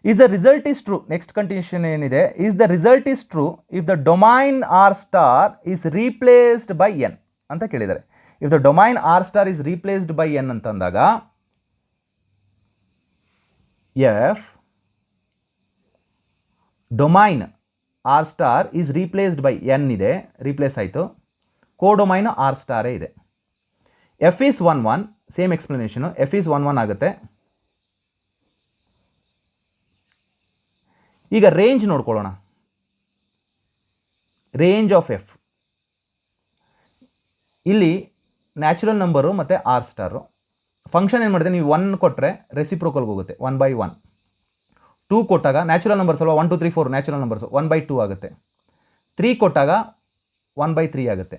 Is the result is true. Next condition ಏನಿದೆ? Is the result is true if the domain r star is replaced by n ಅಂತ ಕೇಳಿದ್ದಾರೆ. If the domain r star is replaced by n ಅಂತಂದಾಗ f domain r star is replaced by n ಇದೆ, ರೀಪ್ಲೇಸ್ ಆಯಿತು. ಕೋಡೊಮೈನ್ ಆರ್ ಸ್ಟಾರೇ ಇದೆ. F is 1 1, same explanation. F is 1 1 ಆಗುತ್ತೆ. ಈಗ ರೇಂಜ್ ನೋಡ್ಕೊಳ್ಳೋಣ. ರೇಂಜ್ ಆಫ್ ಎಫ್ ಇಲ್ಲಿ ನ್ಯಾಚುರಲ್ ನಂಬರು ಮತ್ತು ಆರ್ ಸ್ಟಾರು. ಫಂಕ್ಷನ್ ಏನು ಮಾಡಿದೆ? ನೀವು 1 ಕೊಟ್ಟರೆ ರೆಸಿಪ್ರೋಕಲ್ಗೆ ಹೋಗುತ್ತೆ, 1/1. 2 ಕೊಟ್ಟಾಗ ನ್ಯಾಚುರಲ್ ನಂಬರ್ಸ್ ಅಲ್ವಾ, 1 2 3 4 ನ್ಯಾಚುರಲ್ ನಂಬರ್ಸು, 1/2 ಆಗುತ್ತೆ. 3 ಕೊಟ್ಟಾಗ 1/3 ಆಗುತ್ತೆ.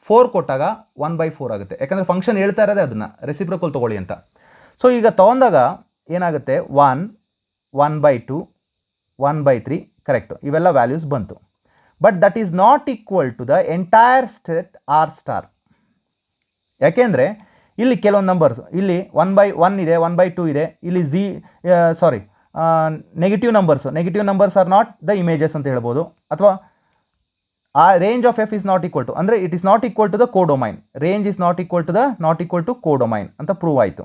4 ಕೊಟ್ಟಾಗ 1/4 ಆಗುತ್ತೆ, ಯಾಕಂದರೆ ಫಂಕ್ಷನ್ ಹೇಳ್ತಾ ಇರೋದೇ ಅದನ್ನು ರೆಸಿಪ್ರೋಕಲ್ ತೊಗೊಳ್ಳಿ ಅಂತ. ಸೊ ಈಗ ತೊಗೊಂಡಾಗ ಏನಾಗುತ್ತೆ 1, 1/2, 1/3 ಕರೆಕ್ಟು, ಇವೆಲ್ಲ ವ್ಯಾಲ್ಯೂಸ್ ಬಂತು. But that is not equal to the entire set R star. ಯಾಕೆಂದರೆ ಇಲ್ಲಿ ಕೆಲವೊಂದು ನಂಬರ್ಸ್, ಇಲ್ಲಿ 1/1 ಇದೆ, 1/2 ಇದೆ, ಇಲ್ಲಿ negative numbers are not the images ಅಂತ ಹೇಳ್ಬೋದು. ಅಥವಾ ಆ range of f is not equal to, ಅಂದರೆ it is not equal to the codomain, range is not equal to codomain ಅಂತ ಪ್ರೂವ್ ಆಯಿತು.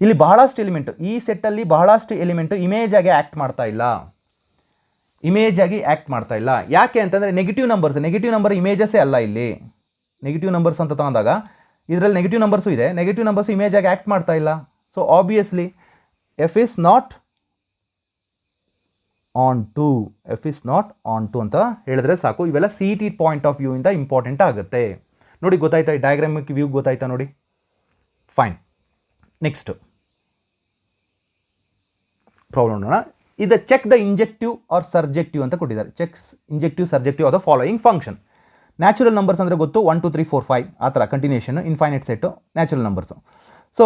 ಇಲ್ಲಿ ಬಹಳಷ್ಟು ಎಲಿಮೆಂಟು, ಈ ಸೆಟ್ಟಲ್ಲಿ ಬಹಳಷ್ಟು ಎಲಿಮೆಂಟು ಇಮೇಜ್ ಆಗಿ ಆ್ಯಕ್ಟ್ ಮಾಡ್ತಾ ಇಲ್ಲ. ಯಾಕೆ ಅಂತಂದರೆ ನೆಗೆಟಿವ್ ನಂಬರ್ ಇಮೇಜಸ್ಸೇ ಅಲ್ಲ. ಇಲ್ಲಿ ನೆಗೆಟಿವ್ ನಂಬರ್ಸ್ ಅಂತ ತಗೊಂಡಾಗ ಇದರಲ್ಲಿ ನೆಗೆಟಿವ್ ನಂಬರ್ಸು ಇದೆ, ನೆಗೆಟಿವ್ ನಂಬರ್ಸು ಇಮೇಜ್ ಆಗಿ ಆ್ಯಕ್ಟ್ ಮಾಡ್ತಾ ಇಲ್ಲ. So obviously f is not onto ಅಂತ ಹೇಳಿದ್ರೆ ಸಾಕು. ಇವೆಲ್ಲ CET ಪಾಯಿಂಟ್ ಆಫ್ ವ್ಯೂ ಇಂದ ಇಂಪಾರ್ಟೆಂಟ್ ಆಗುತ್ತೆ. ನೋಡಿ, ಗೊತ್ತಾಯ್ತಾ? ಈ ಡಯಾಗ್ರಾಮಿಕ್ ವ್ಯೂ ಗೊತ್ತಾಯ್ತಾ ನೋಡಿ? ಫೈನ್. ನೆಕ್ಸ್ಟ್ ಪ್ರಾಬ್ಲಮ್ ನೋಡೋಣ. ಇದು check the injective or surjective ಅಂತ ಕೊಟ್ಟಿದ್ದಾರೆ. Checks injective surjective of the following function. Natural numbers ಅಂದರೆ ಗೊತ್ತು, 1 2 3 4 5 ಆ ಥರ continuation, infinite set natural numbers. So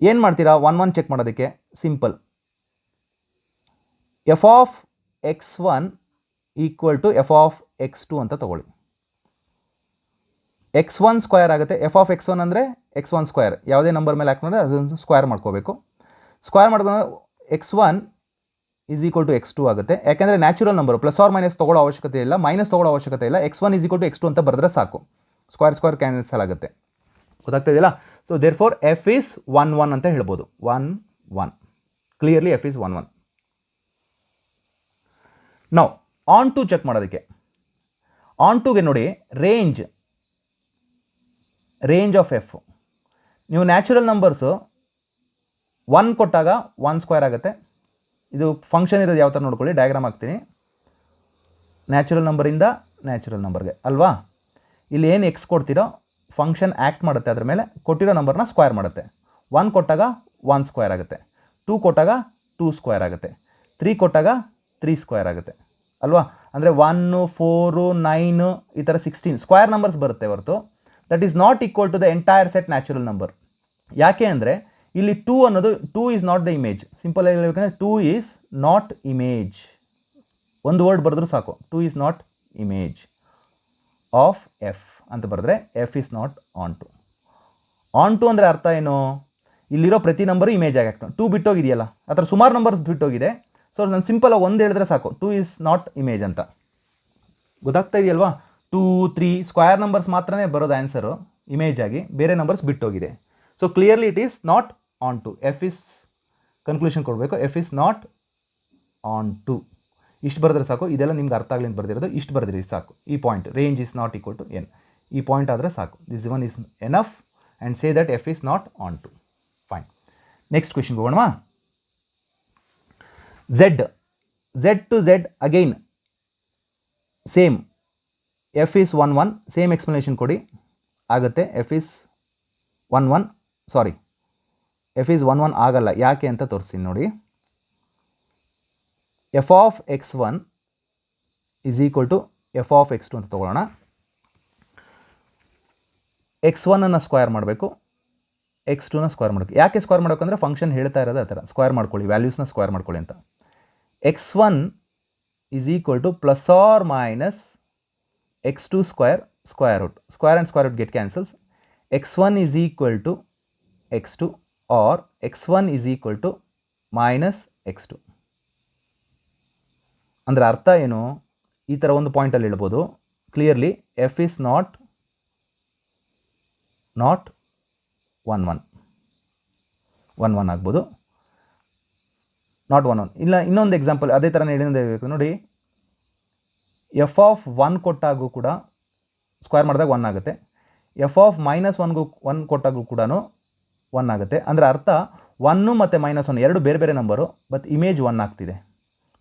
ಏನು ಮಾಡ್ತೀರಾ 1 1 ಚೆಕ್ ಮಾಡೋದಕ್ಕೆ? Simple, f of x1 equal to f of x2 ಅಂತ ತಗೊಳ್ಳಿ. x1 ಸ್ಕ್ವೇರ್ ಆಗುತ್ತೆ. ಎಫ್ ಆಫ್ x1 ಅಂದರೆ x1 ಸ್ಕ್ವೇರ್, ಯಾವುದೇ ನಂಬರ್ ಮೇಲೆ ಹಾಕಿದ್ರೆ ಅದನ್ನು ಸ್ಕ್ವೇರ್ ಮಾಡ್ಕೋಬೇಕು. ಸ್ಕ್ವೇರ್ ಮಾಡಿದ್ರೆ x1 is equal to x2 ಆಗುತ್ತೆ. ಯಾಕೆಂದರೆ natural number plus or minus ತೊಗೊಳ್ಳೋ ಅವಶ್ಯಕತೆ ಇಲ್ಲ, ಮೈನಸ್ ತೊಗೊಳ್ಳೋ ಅವಶ್ಯಕತೆ ಇಲ್ಲ. x1 is equal to x2 ಅಂತ ಬರೆದ್ರೆ ಸಾಕು, ಸ್ಕ್ವೇರ್ ಕ್ಯಾನ್ಸಲ್ ಆಗುತ್ತೆ. ಗೊತ್ತಾಗ್ತಾ ಇದೆಯಲ್ಲ? So therefore f is 1 1 ಅಂತ ಹೇಳ್ಬೋದು. 1 1 ಕ್ಲಿಯರ್ಲಿ ಎಫ್ ಈಸ್ 1 1. ನಾವು ಆನ್ ಟು ಚೆಕ್ ಮಾಡೋದಕ್ಕೆ, ಆನ್ ಟುಗೆ ನೋಡಿ ರೇಂಜ್ ಆಫ್ ಎಫ್. ನೀವು ನ್ಯಾಚುರಲ್ ನಂಬರ್ಸು 1 ಕೊಟ್ಟಾಗ 1 ಸ್ಕ್ವೇರ್ ಆಗುತ್ತೆ. ಇದು ಫಂಕ್ಷನ್ ಇರೋದು ಯಾವ ಥರ ನೋಡ್ಕೊಳ್ಳಿ, ಡಯಾಗ್ರಾಮ್ ಹಾಕ್ತೀನಿ. ನ್ಯಾಚುರಲ್ ನಂಬರಿಂದ ನ್ಯಾಚುರಲ್ ನಂಬರ್ಗೆ ಅಲ್ವಾ? ಇಲ್ಲಿ ಏನು ಎಕ್ಸ್ ಕೊಡ್ತೀರೋ ಫಂಕ್ಷನ್ ಆ್ಯಕ್ಟ್ ಮಾಡುತ್ತೆ, ಅದ್ರ ಮೇಲೆ ಕೊಟ್ಟಿರೋ ನಂಬರ್ನ ಸ್ಕ್ವೇರ್ ಮಾಡುತ್ತೆ. 1 ಕೊಟ್ಟಾಗ 1 ಸ್ಕ್ವೇರ್ ಆಗುತ್ತೆ, 2 ಕೊಟ್ಟಾಗ 2 ಸ್ಕ್ವೇರ್ ಆಗುತ್ತೆ, 3 ಕೊಟ್ಟಾಗ 3 ಸ್ಕ್ವೇರ್ ಆಗುತ್ತೆ ಅಲ್ವಾ? ಅಂದರೆ 1 4 9 ಈ ಥರ 16 ಸ್ಕ್ವೇರ್ ನಂಬರ್ಸ್ ಬರುತ್ತೆ ಹೊರತು that is not equal to the entire set natural number. ಯಾಕೆ ಅಂದರೆ ಇಲ್ಲಿ 2 ಅನ್ನೋದು 2 is not the image. Simple ಆಗಿ ಹೇಳ್ಬೇಕಂದ್ರೆ 2 ಈಸ್ ನಾಟ್ ಇಮೇಜ್, ಒಂದು ವರ್ಡ್ ಬರೆದ್ರೂ ಸಾಕು. 2 is not image of f ಅಂತ ಬರೆದ್ರೆ f is not onto ಅಂದರೆ ಅರ್ಥ ಏನು? ಇಲ್ಲಿರೋ ಪ್ರತಿ ನಂಬರು ಇಮೇಜ್ ಆಗಿ ಆಗ್ತದೆ. 2 ಬಿಟ್ಟೋಗಿದೆಯಲ್ಲ, ಆ ಥರ ಸುಮಾರು ನಂಬರ್ಸ್ ಬಿಟ್ಟೋಗಿದೆ. ಸೊ ನಾನು ಸಿಂಪಲಾಗಿ ಒಂದು ಹೇಳಿದ್ರೆ ಸಾಕು, 2 ಈಸ್ ನಾಟ್ ಇಮೇಜ್ ಅಂತ. ಗೊತ್ತಾಗ್ತಾ ಇದೆಯಲ್ವಾ? 2 3 ಸ್ಕ್ವೇರ್ ನಂಬರ್ಸ್ ಮಾತ್ರನೇ ಬರೋದು ಆನ್ಸರು ಇಮೇಜ್ ಆಗಿ, ಬೇರೆ ನಂಬರ್ಸ್ ಬಿಟ್ಟೋಗಿದೆ. So clearly it is not onto. F is conclusion ಕೊಡಬೇಕು, f is not onto. ಇಷ್ಟು ಬರೆದ್ರೆ ಸಾಕು. ಇದೆಲ್ಲ ನಿಮ್ಗೆ ಅರ್ಥ ಆಗಲಿ ಅಂತ ಬರೆದಿರೋದು, ಇಷ್ಟು ಬರೆದಿರಿ ಸಾಕು. ಈ point range is not equal to n, ಈ ಪಾಯಿಂಟ್ ಆದರೆ ಸಾಕು. This one is enough and say that f is not onto. Fine. Next ಕ್ವೆಶನ್ಗೆ ಹೋಗೋಣವಾ? Z to Z again same, f is 1 1, same explanation ಕೊಡಿ ಆಗುತ್ತೆ. F is 1 1 sorry, f is 1 1 ಆಗಲ್ಲ. ಯಾಕೆ ಅಂತ ತೋರಿಸ್ತೀನಿ ನೋಡಿ. F of x1 is equal to f of x2 ಅಂತ ತೊಗೊಳ್ಳೋಣ. x1 ಸ್ಕ್ವೇರ್ ಮಾಡಬೇಕು, x2 ಸ್ಕ್ವೇರ್ ಮಾಡಬೇಕು. ಯಾಕೆ ಸ್ಕ್ವೇರ್ ಮಾಡಬೇಕು ಅಂದರೆ ಫಂಕ್ಷನ್ ಹೇಳ್ತಾ ಇರೋದು ಆ ಥರ, ಸ್ಕ್ವೇರ್ ಮಾಡ್ಕೊಳ್ಳಿ, ವ್ಯಾಲ್ಯೂಸ್ನ ಸ್ಕ್ವೇರ್ ಮಾಡ್ಕೊಳ್ಳಿ ಅಂತ. x1 is equal to plus or minus x2 square root. Square and square root get cancels. x1 is equal to x2 or x1 is equal to minus x2. ಅಂದರೆ ಅರ್ಥ ಏನು? ಈ ಥರ ಒಂದು ಪಾಯಿಂಟಲ್ಲಿ ಹೇಳ್ಬೋದು ಕ್ಲಿಯರ್ಲಿ, ಎಫ್ ಇಸ್ ನಾಟ್ 1 1 ಆಗ್ಬೋದು, ನಾಟ್ 1 1. ಇಲ್ಲ, ಇನ್ನೊಂದು ಎಕ್ಸಾಂಪಲ್ ಅದೇ ಥರ ಹೇಳಿಬೇಕು ನೋಡಿ. ಎಫ್ ಆಫ್ 1 ಕೊಟ್ಟಾಗೂ ಕೂಡ ಸ್ಕ್ವೇರ್ ಮಾಡಿದಾಗ 1 ಆಗುತ್ತೆ. ಎಫ್ ಆಫ್ ಮೈನಸ್ 1 ಕೊಟ್ಟಾಗೂ ಕೂಡ 1 ಆಗುತ್ತೆ. ಅಂದರೆ ಅರ್ಥ 1 ಮತ್ತು -1 ಎರಡು ಬೇರೆ ಬೇರೆ ನಂಬರು, ಬಟ್ ಇಮೇಜ್ 1 ಆಗ್ತಿದೆ.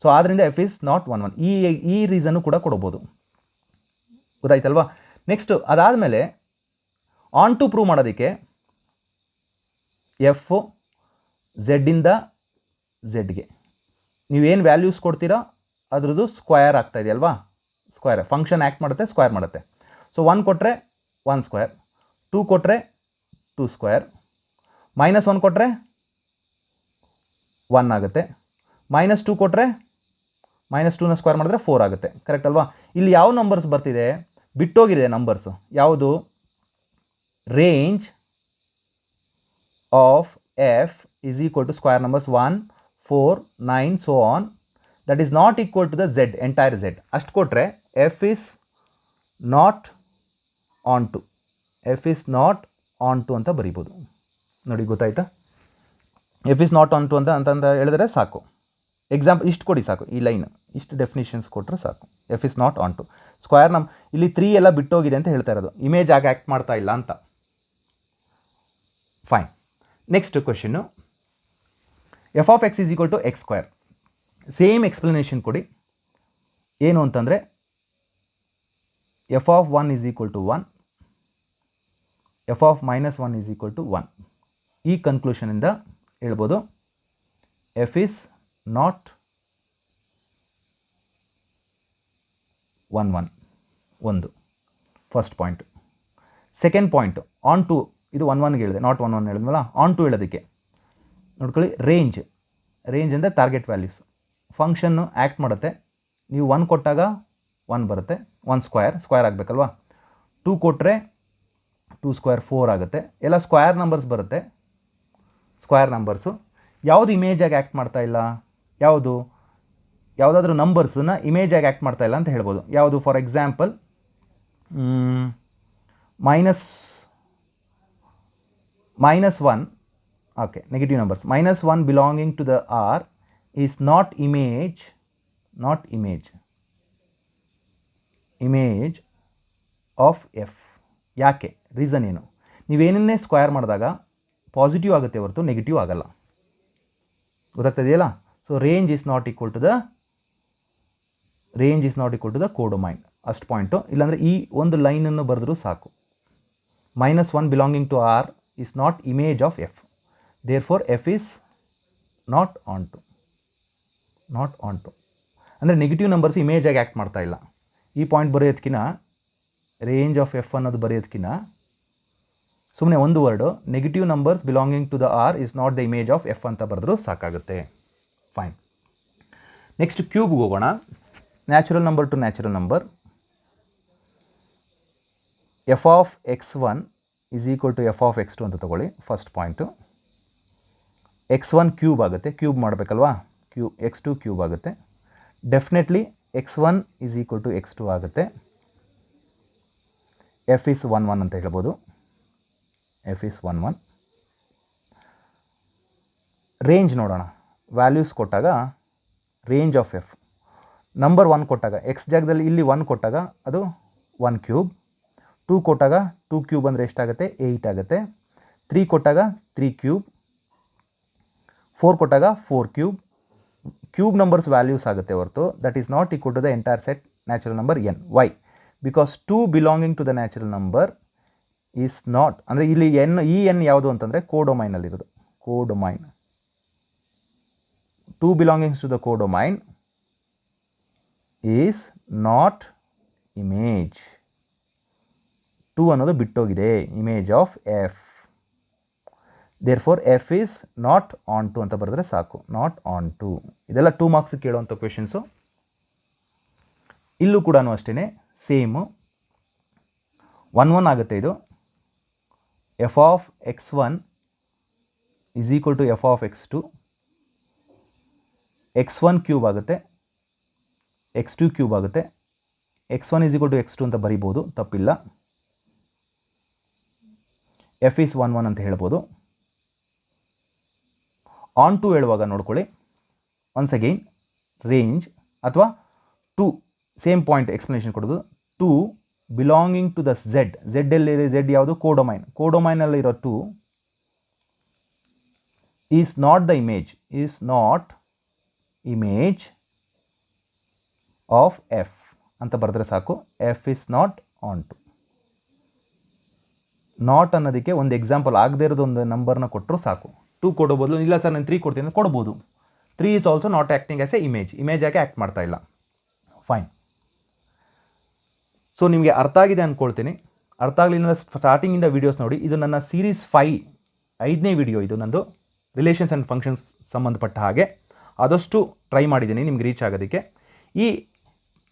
ಸೊ ಆದ್ದರಿಂದ ಎಫ್ ಇಸ್ ನಾಟ್ 1 1. ಈ ರೀಸನ್ನು ಕೂಡ ಕೊಡ್ಬೋದು. ಗೊತ್ತಾಯ್ತಲ್ವಾ? ನೆಕ್ಸ್ಟು ಅದಾದಮೇಲೆ ಆನ್ ಟು ಪ್ರೂವ್ ಮಾಡೋದಕ್ಕೆ ಎಫ್ ಝೆಡ್ಡಿಂದ ಝೆಡ್ಗೆ ನೀವೇನು ವ್ಯಾಲ್ಯೂಸ್ ಕೊಡ್ತೀರಾ ಅದ್ರದ್ದು ಸ್ಕ್ವಯರ್ ಆಗ್ತಾಯಿದೆಯಲ್ವಾ? ಸ್ಕ್ವೇರ್, ಫಂಕ್ಷನ್ ಆ್ಯಕ್ಟ್ ಮಾಡುತ್ತೆ, ಸ್ಕ್ವೇರ್ ಮಾಡುತ್ತೆ. ಸೊ 1 ಕೊಟ್ಟರೆ 1 ಸ್ಕ್ವೇರ್, 2 ಕೊಟ್ಟರೆ 2 ಸ್ಕ್ವೇರ್, -1 ಕೊಟ್ಟರೆ 1 ಆಗುತ್ತೆ, -2 ಕೊಟ್ಟರೆ -2ನ ಸ್ಕ್ವೇರ್ ಮಾಡಿದ್ರೆ 4 ಆಗುತ್ತೆ. ಕರೆಕ್ಟ್ ಅಲ್ವಾ? ಇಲ್ಲಿ ಯಾವ ನಂಬರ್ಸ್ ಬರ್ತಿದೆ? ಬಿಟ್ಟೋಗಿದೆ ನಂಬರ್ಸು. ಯಾವುದು? Range of f is equal to square numbers 1, 4, 9 so on, that is not equal to the z, entire z. ಅಷ್ಟು ಕೊಟ್ಟರೆ f is not onto, f is not onto ಅಂತ ಬರೀಬೋದು. ನೋಡಿ ಗೊತ್ತಾಯ್ತಾ? F is not onto ಅಂತ ಹೇಳಿದ್ರೆ ಸಾಕು. ಎಕ್ಸಾಂಪಲ್ ಇಷ್ಟು ಕೊಡಿ ಸಾಕು, ಈ ಲೈನ್ ಇಷ್ಟು ಡೆಫಿನಿಷನ್ಸ್ ಕೊಟ್ಟರೆ ಸಾಕು. F is not onto square ಇಲ್ಲಿ 3 ಎಲ್ಲ ಬಿಟ್ಟೋಗಿದೆ ಅಂತ ಹೇಳ್ತಾ ಇರೋದು, ಇಮೇಜ್ ಆಗಿ ಆ್ಯಕ್ಟ್ ಮಾಡ್ತಾ ಇಲ್ಲ ಅಂತ. Fine. Next question, f of x is equal to x square. Same explanation ಕೊಡಿ. ಏನು ಅಂತಂದರೆ f of 1 is equal to 1, f of -1 is equal to 1. ಈ ಕನ್ಕ್ಲೂಷನಿಂದ ಹೇಳ್ಬೋದು ಎಫ್ ಈಸ್ ನಾಟ್ 1, 1 ಒಂದು first point. Second point onto, ಇದು 1, 1ಗೆ ಹೇಳಿದೆ, ನಾಟ್ 1, 1 ಹೇಳಿದ್ವಲ್ಲ. ಆನ್ ಟು ಹೇಳೋದಕ್ಕೆ ನೋಡ್ಕೊಳ್ಳಿ, ರೇಂಜ್ ಅಂದರೆ ಟಾರ್ಗೆಟ್ ವ್ಯಾಲ್ಯೂಸ್. ಫಂಕ್ಷನ್ನು ಆ್ಯಕ್ಟ್ ಮಾಡುತ್ತೆ. ನೀವು 1 ಕೊಟ್ಟಾಗ 1 ಬರುತ್ತೆ, 1 ಸ್ಕ್ವೇರ್ ಆಗಬೇಕಲ್ವಾ. 2 ಕೊಟ್ಟರೆ 2 ಸ್ಕ್ವೇರ್ 4 ಆಗುತ್ತೆ. ಎಲ್ಲ ಸ್ಕ್ವೇರ್ ನಂಬರ್ಸ್ ಬರುತ್ತೆ, ಸ್ಕ್ವೇರ್ ನಂಬರ್ಸು. ಯಾವುದು ಇಮೇಜಾಗಿ ಆ್ಯಕ್ಟ್ ಮಾಡ್ತಾ ಇಲ್ಲ? ಯಾವುದಾದ್ರೂ ನಂಬರ್ಸನ್ನ ಇಮೇಜಾಗಿ ಆ್ಯಕ್ಟ್ ಮಾಡ್ತಾ ಇಲ್ಲ ಅಂತ ಹೇಳ್ಬೋದು. ಯಾವುದು? For example -1, okay, negative numbers. -1 belonging to the R is not image of f. ಯಾಕೆ? ರೀಸನ್ ಏನು? ನೀವೇನನ್ನೇ ಸ್ಕ್ವೇರ್ ಮಾಡಿದಾಗ ಪಾಸಿಟಿವ್ ಆಗುತ್ತೆ ಹೊರತು ನೆಗೆಟಿವ್ ಆಗಲ್ಲ. ಗೊತ್ತಾಗ್ತದೆಯಲ್ಲ? So range is not equal to the codomain. ಅಷ್ಟು ಪಾಯಿಂಟು. ಇಲ್ಲಾಂದರೆ ಈ ಒಂದು ಲೈನನ್ನು ಬರೆದ್ರೂ ಸಾಕು. -1 belonging to r is not image of f, therefore f is not onto. ಅಂದರೆ ನೆಗೆಟಿವ್ ನಂಬರ್ಸ್ ಇಮೇಜಾಗಿ ಆ್ಯಕ್ಟ್ ಮಾಡ್ತಾ ಇಲ್ಲ. ಈ ಪಾಯಿಂಟ್ ಬರೆಯೋದಕ್ಕಿಂತ, ರೇಂಜ್ ಆಫ್ ಎಫ್ ಅನ್ನೋದು ಬರೆಯೋದಕ್ಕಿಂತ ಸುಮ್ಮನೆ ಒಂದು word negative numbers belonging to the R is not the image of f ಅಂತ ಬರೆದ್ರೂ ಸಾಕಾಗುತ್ತೆ. ಫೈನ್. ನೆಕ್ಸ್ಟ್ ಕ್ಯೂಬ್ಗೆ ಹೋಗೋಣ. Natural number to natural number. F of x1 is equal to f of x2 ಅಂತ ತಗೊಳ್ಳಿ. ಫಸ್ಟ್ ಪಾಯಿಂಟು x1 ಕ್ಯೂಬ್ ಆಗುತ್ತೆ, ಕ್ಯೂಬ್ ಮಾಡಬೇಕಲ್ವಾ, x2 ಕ್ಯೂಬ್ ಆಗುತ್ತೆ. Definitely x1 is equal to x2 ಆಗುತ್ತೆ. ಎಫ್ ಈಸ್ 1, 1 ಅಂತ ಹೇಳ್ಬೋದು. F is 1, 1. ರೇಂಜ್ ನೋಡೋಣ. ವ್ಯಾಲ್ಯೂಸ್ ಕೊಟ್ಟಾಗ ರೇಂಜ್ ಆಫ್ ಎಫ್, ನಂಬರ್ 1 ಕೊಟ್ಟಾಗ ಎಕ್ಸ್ ಜಾಗದಲ್ಲಿ ಇಲ್ಲಿ 1 ಕೊಟ್ಟಾಗ ಅದು 1 ಕ್ಯೂಬ್, 2 ಕೊಟ್ಟಾಗ 2 ಕ್ಯೂಬ್ ಅಂದರೆ ಎಷ್ಟಾಗುತ್ತೆ? 8 ಆಗುತ್ತೆ. 3 ಕೊಟ್ಟಾಗ 3 ಕ್ಯೂಬ್, 4 ಕೊಟ್ಟಾಗ 4 ಕ್ಯೂಬ್. ಕ್ಯೂಬ್ ನಂಬರ್ಸ್ ವ್ಯಾಲ್ಯೂಸ್ ಆಗುತ್ತೆ ಹೊರತು that is not equal to the entire set natural number n. Why? Because 2 belonging to the natural number is not, ಅಂದರೆ ಇಲ್ಲಿ ಈ n ಯಾವುದು ಅಂತಂದರೆ ಕೋಡೊಮೈನಲ್ಲಿರೋದು. Codomain 2 belongings to the codomain is not image. 2 ಅನ್ನೋದು ಬಿಟ್ಟೋಗಿದೆ, image of f. Therefore f is not onto ಅಂತ ಬರೆದ್ರೆ ಸಾಕು, ನಾಟ್ ಆನ್ ಟು. ಇದೆಲ್ಲ 2 ಮಾರ್ಕ್ಸ್ ಕೇಳುವಂಥ ಕ್ವೆಶನ್ಸು. ಇಲ್ಲೂ ಕೂಡ ಅಷ್ಟೇ ಸೇಮು 1, 1 ಆಗುತ್ತೆ. ಇದು f of x1 is equal to f of x2. x1 cube ಆಗುತ್ತೆ, x2 ಕ್ಯೂಬ್ ಆಗುತ್ತೆ. x1 is equal to x2 ಅಂತ ಬರಿಬೋದು, ತಪ್ಪಿಲ್ಲ. ಎಫ್ ಈಸ್ 1, 1 ಅಂತ ಹೇಳ್ಬೋದು. ಆನ್ ಟು ಹೇಳುವಾಗ ನೋಡ್ಕೊಳ್ಳಿ, ಒನ್ಸ್ ಅಗೈನ್ ರೇಂಜ್ ಅಥವಾ 2, ಸೇಮ್ ಪಾಯಿಂಟ್ ಎಕ್ಸ್ಪ್ಲನೇಷನ್ ಕೊಡೋದು. 2 ಬಿಲಾಂಗಿಂಗ್ ಟು ದ ಝೆಡ್ ಎಲ್ಲಿ ಝೆಡ್ ಯಾವುದು? ಕೋಡೊಮೈನಲ್ಲಿರೋ 2 is not the image of f ಅಂತ ಬರೆದ್ರೆ ಸಾಕು. F is not onto. Not ಅನ್ನೋದಕ್ಕೆ ಒಂದು ಎಕ್ಸಾಂಪಲ್ ಆಗದೇ ಇರೋದು ಒಂದು ನಂಬರ್ನ ಕೊಟ್ಟರು ಸಾಕು. 2 ಕೊಡೋ ಬದಲು ಇಲ್ಲ ಸರ್ ನಾನು 3 ಕೊಡ್ತೀನಿ ಅಂತ ಕೊಡ್ಬೋದು. 3 is also not acting as A image ಆಗಿ ಆ್ಯಕ್ಟ್ ಮಾಡ್ತಾ ಇಲ್ಲ. ಫೈನ್. ಸೊ ನಿಮಗೆ ಅರ್ಥ ಆಗಿದೆ ಅಂದ್ಕೊಳ್ತೀನಿ. ಅರ್ಥ ಆಗಲಿಲ್ಲ ಸ್ಟಾರ್ಟಿಂಗಿಂದ ವೀಡಿಯೋಸ್ ನೋಡಿ. ಇದು ನನ್ನ ಸೀರೀಸ್ 5ನೇ ವಿಡಿಯೋ. ಇದು ನಂದು ರಿಲೇಷನ್ಸ್ ಆ್ಯಂಡ್ ಫಂಕ್ಷನ್ಸ್ ಸಂಬಂಧಪಟ್ಟ ಹಾಗೆ ಆದಷ್ಟು ಟ್ರೈ ಮಾಡಿದ್ದೀನಿ ನಿಮ್ಗೆ ರೀಚ್ ಆಗೋದಕ್ಕೆ. ಈ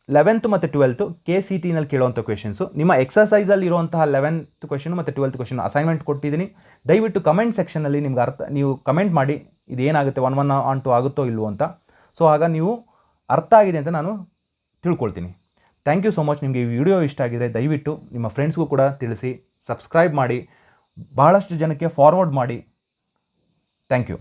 11th ಮತ್ತು 12th KCTನಲ್ಲಿ ಕೇಳುವಂಥ ಕ್ವೆಶನ್ಸು, ನಿಮ್ಮ ಎಕ್ಸಸೈಸಲ್ಲಿ ಇರುವಂತಹ 11th ಕ್ವೆಶನ್ ಮತ್ತು 12th ಕ್ವೆಶನ್ ಅಸೈನ್ಮೆಂಟ್ ಕೊಟ್ಟಿದ್ದೀನಿ. ದಯವಿಟ್ಟು ಕಮೆಂಟ್ ಸೆಕ್ಷನಲ್ಲಿ ನಿಮ್ಗೆ ನೀವು ಕಮೆಂಟ್ ಮಾಡಿ ಇದೇನಾಗುತ್ತೆ 1 1 on 2 ಆಗುತ್ತೋ ಇಲ್ವೋ ಅಂತ. ಸೊ ಆಗ ನೀವು ಅರ್ಥ ಆಗಿದೆ ಅಂತ ನಾನು ತಿಳ್ಕೊಳ್ತೀನಿ. Thank you so much. ನಿಮಗೆ ಈ ವಿಡಿಯೋ ಇಷ್ಟ ಆಗಿದರೆ ದಯವಿಟ್ಟು ನಿಮ್ಮ ಫ್ರೆಂಡ್ಸ್ಗೂ ಕೂಡ ತಿಳಿಸಿ, ಸಬ್ಸ್ಕ್ರೈಬ್ ಮಾಡಿ, ಬಹಳಷ್ಟು ಜನಕ್ಕೆ ಫಾರ್ವರ್ಡ್ ಮಾಡಿ. Thank you.